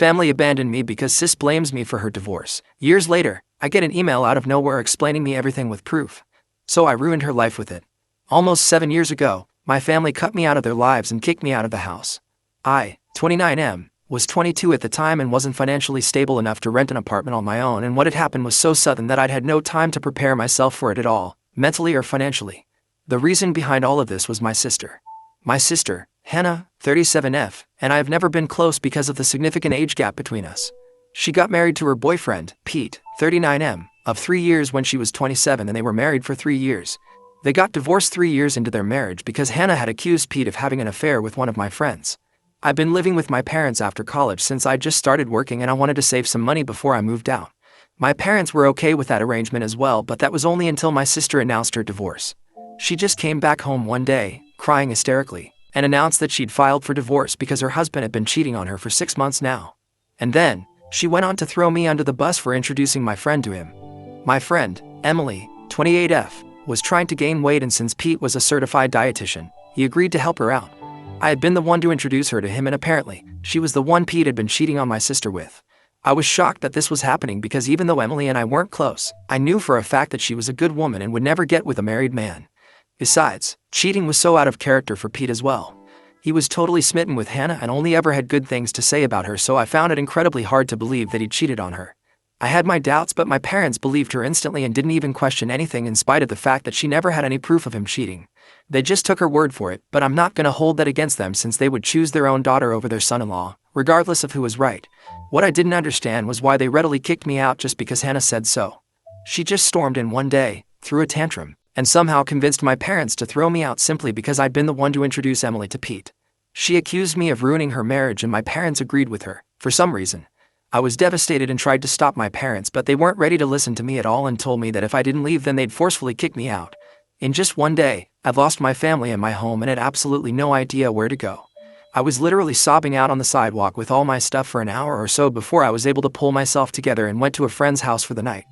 family abandoned me because sis blames me for her divorce. Years later, I get an email out of nowhere explaining me everything with proof. So I ruined her life with it. Almost 7 years ago, my family cut me out of their lives and kicked me out of the house. I, 29M, was 22 at the time and wasn't financially stable enough to rent an apartment on my own, and what had happened was so sudden that I'd had no time to prepare myself for it at all, mentally or financially. The reason behind all of this was my sister. My sister, Hannah, 37F, and I have never been close because of the significant age gap between us. She got married to her boyfriend, Pete, 39M, of 3 years when she was 27, and they were married for 3 years. They got divorced 3 years into their marriage because Hannah had accused Pete of having an affair with one of my friends. I've been living with my parents after college since I just started working, and I wanted to save some money before I moved out. My parents were okay with that arrangement as well, but that was only until my sister announced her divorce. She just came back home one day, crying hysterically, and announced that she'd filed for divorce because her husband had been cheating on her for 6 months now. And then, she went on to throw me under the bus for introducing my friend to him. My friend, Emily, 28F, was trying to gain weight, and since Pete was a certified dietitian, he agreed to help her out. I had been the one to introduce her to him, and apparently, she was the one Pete had been cheating on my sister with. I was shocked that this was happening because even though Emily and I weren't close, I knew for a fact that she was a good woman and would never get with a married man. Besides, cheating was so out of character for Pete as well. He was totally smitten with Hannah and only ever had good things to say about her, so I found it incredibly hard to believe that he cheated on her. I had my doubts, but my parents believed her instantly and didn't even question anything in spite of the fact that she never had any proof of him cheating. They just took her word for it, but I'm not going to hold that against them since they would choose their own daughter over their son-in-law, regardless of who was right. What I didn't understand was why they readily kicked me out just because Hannah said so. She just stormed in one day, threw a tantrum, and somehow convinced my parents to throw me out simply because I'd been the one to introduce Emily to Pete. She accused me of ruining her marriage, and my parents agreed with her, for some reason. I was devastated and tried to stop my parents, but they weren't ready to listen to me at all and told me that if I didn't leave then they'd forcefully kick me out. In just one day, I've lost my family and my home and had absolutely no idea where to go. I was literally sobbing out on the sidewalk with all my stuff for an hour or so before I was able to pull myself together and went to a friend's house for the night.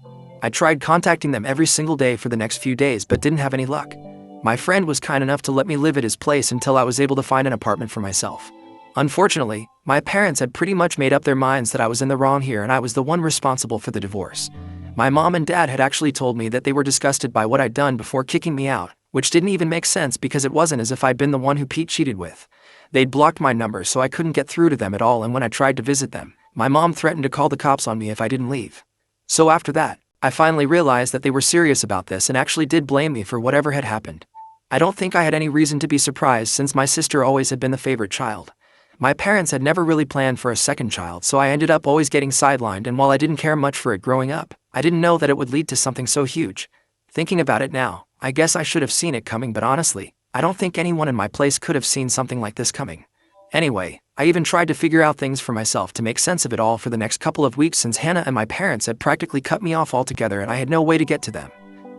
I tried contacting them every single day for the next few days but didn't have any luck. My friend was kind enough to let me live at his place until I was able to find an apartment for myself. Unfortunately, my parents had pretty much made up their minds that I was in the wrong here and I was the one responsible for the divorce. My mom and dad had actually told me that they were disgusted by what I'd done before kicking me out, which didn't even make sense because it wasn't as if I'd been the one who Pete cheated with. They'd blocked my number so I couldn't get through to them at all, and when I tried to visit them, my mom threatened to call the cops on me if I didn't leave. So after that, I finally realized that they were serious about this and actually did blame me for whatever had happened. I don't think I had any reason to be surprised since my sister always had been the favorite child. My parents had never really planned for a second child, so I ended up always getting sidelined, and while I didn't care much for it growing up, I didn't know that it would lead to something so huge. Thinking about it now, I guess I should have seen it coming, but honestly, I don't think anyone in my place could have seen something like this coming. Anyway, I even tried to figure out things for myself to make sense of it all for the next couple of weeks since Hannah and my parents had practically cut me off altogether and I had no way to get to them.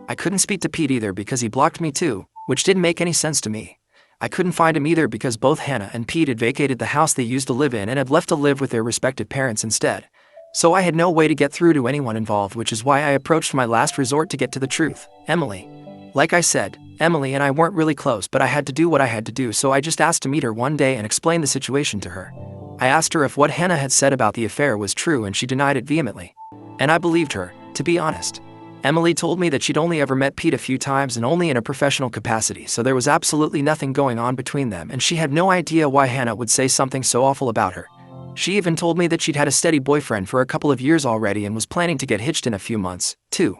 I couldn't speak to Pete either because he blocked me too, which didn't make any sense to me. I couldn't find him either because both Hannah and Pete had vacated the house they used to live in and had left to live with their respective parents instead. So I had no way to get through to anyone involved, which is why I approached my last resort to get to the truth, Emily. Like I said, Emily and I weren't really close, but I had to do what I had to do, so I just asked to meet her one day and explain the situation to her. I asked her if what Hannah had said about the affair was true, and she denied it vehemently. And I believed her, to be honest. Emily told me that she'd only ever met Pete a few times and only in a professional capacity, so there was absolutely nothing going on between them, and she had no idea why Hannah would say something so awful about her. She even told me that she'd had a steady boyfriend for a couple of years already and was planning to get hitched in a few months, too.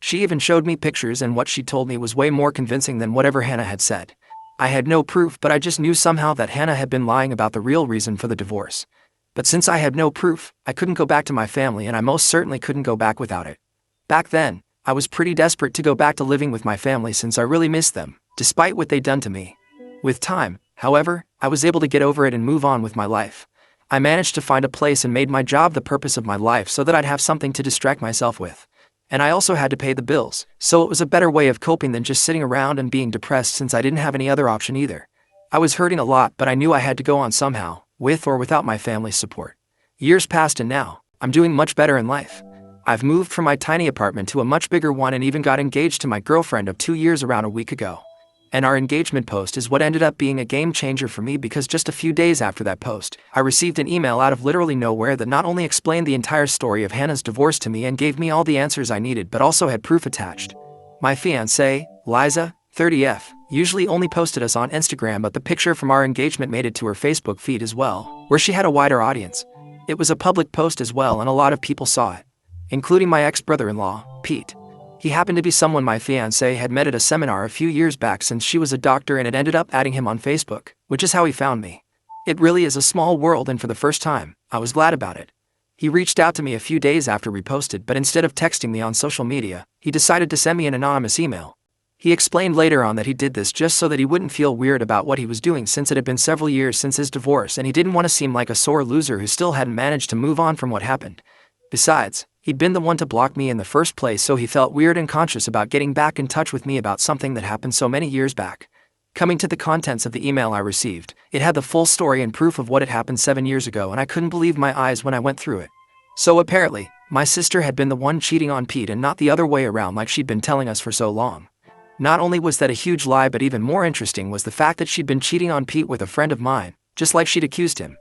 She even showed me pictures, and what she told me was way more convincing than whatever Hannah had said. I had no proof, but I just knew somehow that Hannah had been lying about the real reason for the divorce. But since I had no proof, I couldn't go back to my family, and I most certainly couldn't go back without it. Back then, I was pretty desperate to go back to living with my family since I really missed them, despite what they'd done to me. With time, however, I was able to get over it and move on with my life. I managed to find a place and made my job the purpose of my life so that I'd have something to distract myself with. And I also had to pay the bills, so it was a better way of coping than just sitting around and being depressed since I didn't have any other option either. I was hurting a lot, but I knew I had to go on somehow, with or without my family's support. Years passed and now, I'm doing much better in life. I've moved from my tiny apartment to a much bigger one and even got engaged to my girlfriend of 2 years around a week ago. And our engagement post is what ended up being a game changer for me, because just a few days after that post, I received an email out of literally nowhere that not only explained the entire story of Hannah's divorce to me and gave me all the answers I needed, but also had proof attached. My fiancée, Liza, 30F, usually only posted us on Instagram, but the picture from our engagement made it to her Facebook feed as well, where she had a wider audience. It was a public post as well, and a lot of people saw it, including my ex-brother-in-law, Pete. He happened to be someone my fiancée had met at a seminar a few years back, since she was a doctor, and it ended up adding him on Facebook, which is how he found me. It really is a small world, and for the first time, I was glad about it. He reached out to me a few days after we posted, but instead of texting me on social media, he decided to send me an anonymous email. He explained later on that he did this just so that he wouldn't feel weird about what he was doing, since it had been several years since his divorce and he didn't want to seem like a sore loser who still hadn't managed to move on from what happened. Besides, he'd been the one to block me in the first place, so he felt weird and conscious about getting back in touch with me about something that happened so many years back. Coming to the contents of the email I received, it had the full story and proof of what had happened 7 years ago, and I couldn't believe my eyes when I went through it. So apparently, my sister had been the one cheating on Pete and not the other way around like she'd been telling us for so long. Not only was that a huge lie, but even more interesting was the fact that she'd been cheating on Pete with a friend of mine, just like she'd accused him.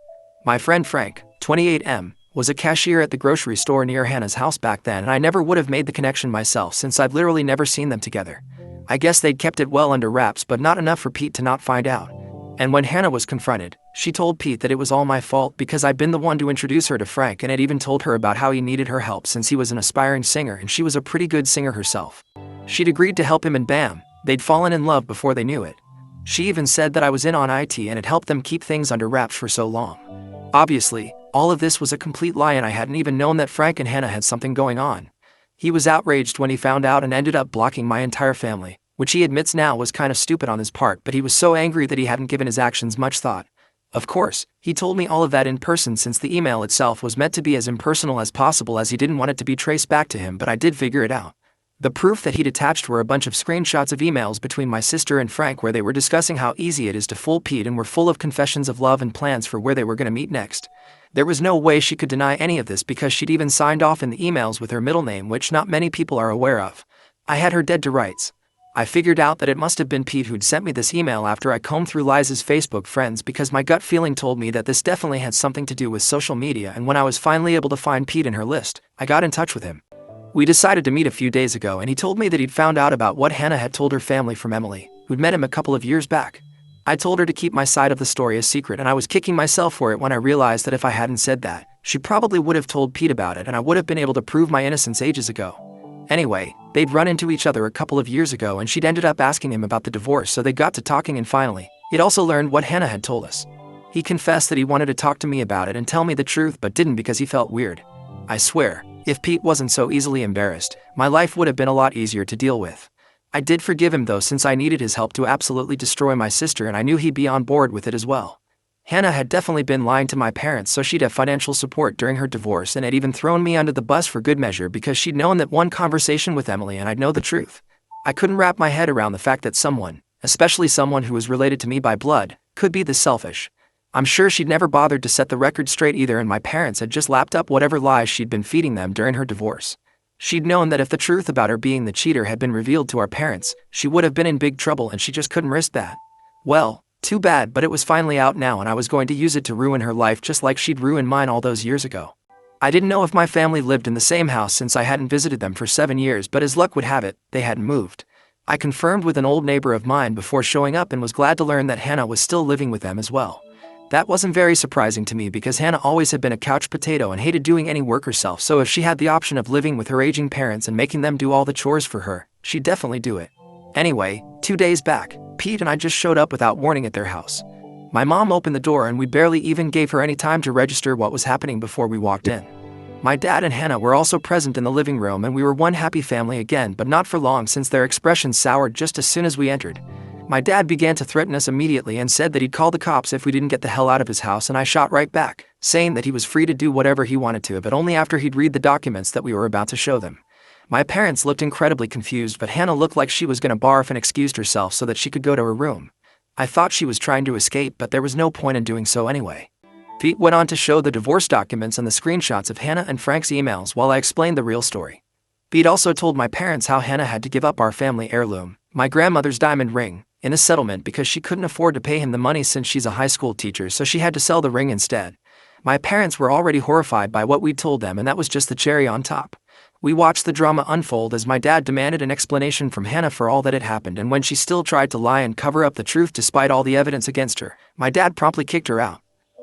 My friend Frank, 28M, was a cashier at the grocery store near Hannah's house back then, and I never would have made the connection myself, since I'd literally never seen them together. I guess they'd kept it well under wraps, but not enough for Pete to not find out. And when Hannah was confronted, she told Pete that it was all my fault because I'd been the one to introduce her to Frank, and had even told her about how he needed her help since he was an aspiring singer and she was a pretty good singer herself. She'd agreed to help him, and bam, they'd fallen in love before they knew it. She even said that I was in on IT and had helped them keep things under wraps for so long. Obviously, all of this was a complete lie, and I hadn't even known that Frank and Hannah had something going on. He was outraged when he found out and ended up blocking my entire family, which he admits now was kind of stupid on his part, but he was so angry that he hadn't given his actions much thought. Of course, he told me all of that in person, since the email itself was meant to be as impersonal as possible, as he didn't want it to be traced back to him, but I did figure it out. The proof that he'd attached were a bunch of screenshots of emails between my sister and Frank where they were discussing how easy it is to fool Pete, and were full of confessions of love and plans for where they were going to meet next. There was no way she could deny any of this, because she'd even signed off in the emails with her middle name, which not many people are aware of. I had her dead to rights. I figured out that it must have been Pete who'd sent me this email after I combed through Liza's Facebook friends, because my gut feeling told me that this definitely had something to do with social media, and when I was finally able to find Pete in her list, I got in touch with him. We decided to meet a few days ago, and he told me that he'd found out about what Hannah had told her family from Emily, who'd met him a couple of years back. I told her to keep my side of the story a secret, and I was kicking myself for it when I realized that if I hadn't said that, she probably would have told Pete about it, and I would have been able to prove my innocence ages ago. Anyway, they'd run into each other a couple of years ago, and she'd ended up asking him about the divorce, so they got to talking, and finally, he'd also learned what Hannah had told us. He confessed that he wanted to talk to me about it and tell me the truth, but didn't because he felt weird. I swear, if Pete wasn't so easily embarrassed, my life would have been a lot easier to deal with. I did forgive him though, since I needed his help to absolutely destroy my sister, and I knew he'd be on board with it as well. Hannah had definitely been lying to my parents so she'd have financial support during her divorce, and had even thrown me under the bus for good measure because she'd known that one conversation with Emily and I'd know the truth. I couldn't wrap my head around the fact that someone, especially someone who was related to me by blood, could be this selfish. I'm sure she'd never bothered to set the record straight either, and my parents had just lapped up whatever lies she'd been feeding them during her divorce. She'd known that if the truth about her being the cheater had been revealed to our parents, she would have been in big trouble, and she just couldn't risk that. Well, too bad, but it was finally out now, and I was going to use it to ruin her life just like she'd ruined mine all those years ago. I didn't know if my family lived in the same house since I hadn't visited them for 7 years, but as luck would have it, they hadn't moved. I confirmed with an old neighbor of mine before showing up, and was glad to learn that Hannah was still living with them as well. That wasn't very surprising to me because Hannah always had been a couch potato and hated doing any work herself, so if she had the option of living with her aging parents and making them do all the chores for her, she'd definitely do it. Anyway, 2 days back, Pete and I just showed up without warning at their house. My mom opened the door and we barely even gave her any time to register what was happening before we walked in. My dad and Hannah were also present in the living room, and we were one happy family again, but not for long since their expressions soured just as soon as we entered. My dad began to threaten us immediately and said that he'd call the cops if we didn't get the hell out of his house, and I shot right back, saying that he was free to do whatever he wanted to, but only after he'd read the documents that we were about to show them. My parents looked incredibly confused, but Hannah looked like she was going to barf and excused herself so that she could go to her room. I thought she was trying to escape, but there was no point in doing so anyway. Pete went on to show the divorce documents and the screenshots of Hannah and Frank's emails while I explained the real story. Pete also told my parents how Hannah had to give up our family heirloom, my grandmother's diamond ring, in a settlement because she couldn't afford to pay him the money since she's a high school teacher, so she had to sell the ring instead. My parents were already horrified by what we'd told them, and that was just the cherry on top. We watched the drama unfold as my dad demanded an explanation from Hannah for all that had happened, and when she still tried to lie and cover up the truth despite all the evidence against her, my dad promptly kicked her out.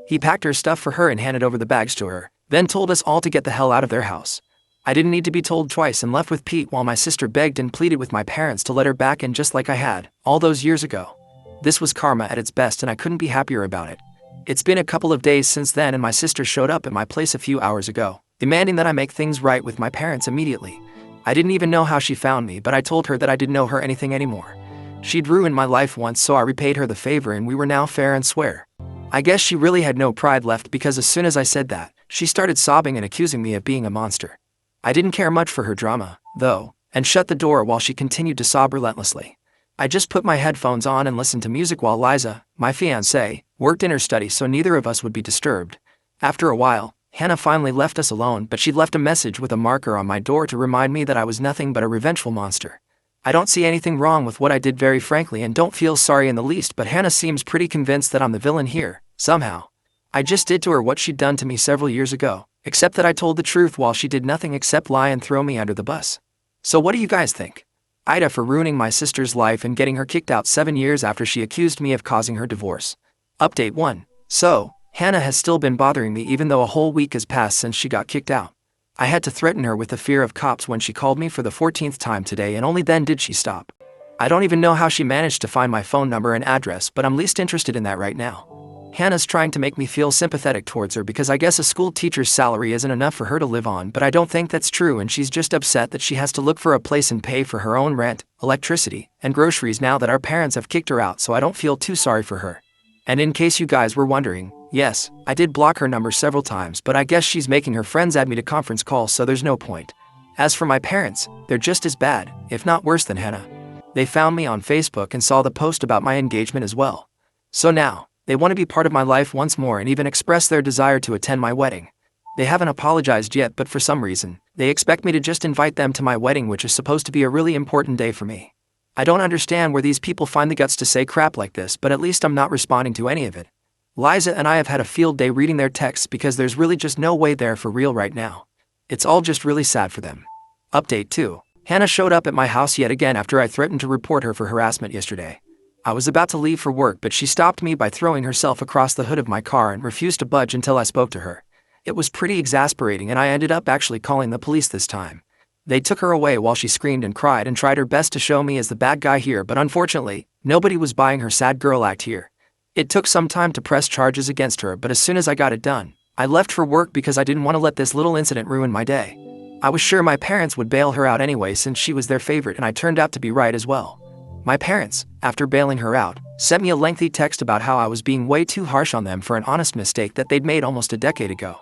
He packed her stuff for her and handed over the bags to her, then told us all to get the hell out of their house. I didn't need to be told twice and left with Pete while my sister begged and pleaded with my parents to let her back in just like I had, all those years ago. This was karma at its best, and I couldn't be happier about it. It's been a couple of days since then, and my sister showed up at my place a few hours ago, demanding that I make things right with my parents immediately. I didn't even know how she found me, but I told her that I didn't owe her anything anymore. She'd ruined my life once, so I repaid her the favor and we were now fair and square. I guess she really had no pride left, because as soon as I said that, she started sobbing and accusing me of being a monster. I didn't care much for her drama, though, and shut the door while she continued to sob relentlessly. I just put my headphones on and listened to music while Liza, my fiancée, worked in her study so neither of us would be disturbed. After a while, Hannah finally left us alone, but she'd left a message with a marker on my door to remind me that I was nothing but a revengeful monster. I don't see anything wrong with what I did, very frankly, and don't feel sorry in the least, but Hannah seems pretty convinced that I'm the villain here, somehow. I just did to her what she'd done to me several years ago, except that I told the truth while she did nothing except lie and throw me under the bus. So what do you guys think? Ida for ruining my sister's life and getting her kicked out 7 years after she accused me of causing her divorce. Update 1. So, Hannah has still been bothering me even though a whole week has passed since she got kicked out. I had to threaten her with the fear of cops when she called me for the 14th time today, and only then did she stop. I don't even know how she managed to find my phone number and address, but I'm least interested in that right now. Hannah's trying to make me feel sympathetic towards her because I guess a school teacher's salary isn't enough for her to live on, but I don't think that's true, and she's just upset that she has to look for a place and pay for her own rent, electricity, and groceries now that our parents have kicked her out, so I don't feel too sorry for her. And in case you guys were wondering, yes, I did block her number several times, but I guess she's making her friends add me to conference calls, so there's no point. As for my parents, they're just as bad, if not worse than Hannah. They found me on Facebook and saw the post about my engagement as well. So now, they want to be part of my life once more and even express their desire to attend my wedding. They haven't apologized yet, but for some reason, they expect me to just invite them to my wedding, which is supposed to be a really important day for me. I don't understand where these people find the guts to say crap like this, but at least I'm not responding to any of it. Liza and I have had a field day reading their texts because there's really just no way they're for real right now. It's all just really sad for them. Update 2. Hannah showed up at my house yet again after I threatened to report her for harassment yesterday. I was about to leave for work, but she stopped me by throwing herself across the hood of my car and refused to budge until I spoke to her. It was pretty exasperating, and I ended up actually calling the police this time. They took her away while she screamed and cried and tried her best to show me as the bad guy here, but unfortunately, nobody was buying her sad girl act here. It took some time to press charges against her, but as soon as I got it done, I left for work because I didn't want to let this little incident ruin my day. I was sure my parents would bail her out anyway since she was their favorite, and I turned out to be right as well. My parents, after bailing her out, sent me a lengthy text about how I was being way too harsh on them for an honest mistake that they'd made almost a decade ago.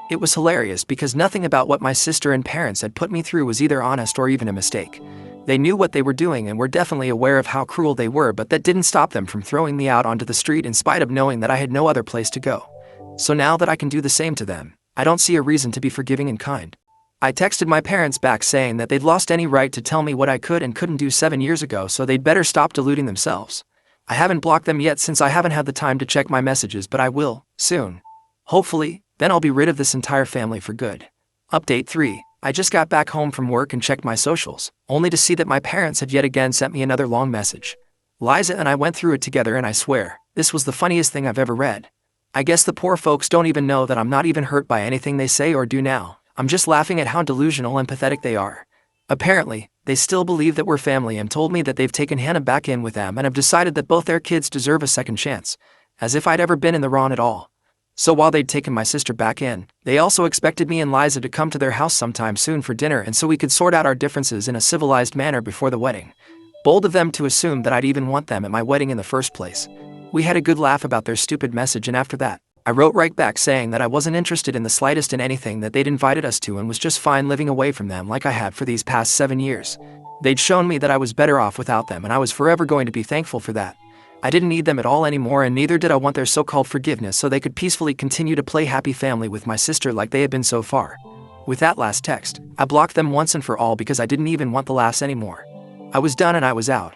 It was hilarious because nothing about what my sister and parents had put me through was either honest or even a mistake. They knew what they were doing and were definitely aware of how cruel they were, but that didn't stop them from throwing me out onto the street in spite of knowing that I had no other place to go. So now that I can do the same to them, I don't see a reason to be forgiving and kind. I texted my parents back saying that they'd lost any right to tell me what I could and couldn't do 7 years ago, so they'd better stop deluding themselves. I haven't blocked them yet since I haven't had the time to check my messages, but I will, soon. Hopefully, then I'll be rid of this entire family for good. Update 3. I just got back home from work and checked my socials, only to see that my parents had yet again sent me another long message. Liza and I went through it together, and I swear, this was the funniest thing I've ever read. I guess the poor folks don't even know that I'm not even hurt by anything they say or do now. I'm just laughing at how delusional and pathetic they are. Apparently, they still believe that we're family and told me that they've taken Hannah back in with them and have decided that both their kids deserve a second chance, as if I'd ever been in the wrong at all. So while they'd taken my sister back in, they also expected me and Liza to come to their house sometime soon for dinner, and so we could sort out our differences in a civilized manner before the wedding. Bold of them to assume that I'd even want them at my wedding in the first place. We had a good laugh about their stupid message, and after that, I wrote right back saying that I wasn't interested in the slightest in anything that they'd invited us to and was just fine living away from them like I had for these past 7 years. They'd shown me that I was better off without them, and I was forever going to be thankful for that. I didn't need them at all anymore, and neither did I want their so-called forgiveness, so they could peacefully continue to play happy family with my sister like they had been so far. With that last text, I blocked them once and for all because I didn't even want the laughs anymore. I was done and I was out.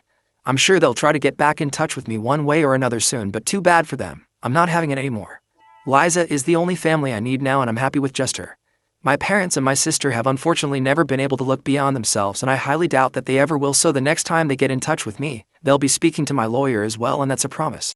I'm sure they'll try to get back in touch with me one way or another soon, but too bad for them. I'm not having it anymore. Liza is the only family I need now, and I'm happy with just her. My parents and my sister have unfortunately never been able to look beyond themselves, and I highly doubt that they ever will, so the next time they get in touch with me, they'll be speaking to my lawyer as well, and that's a promise.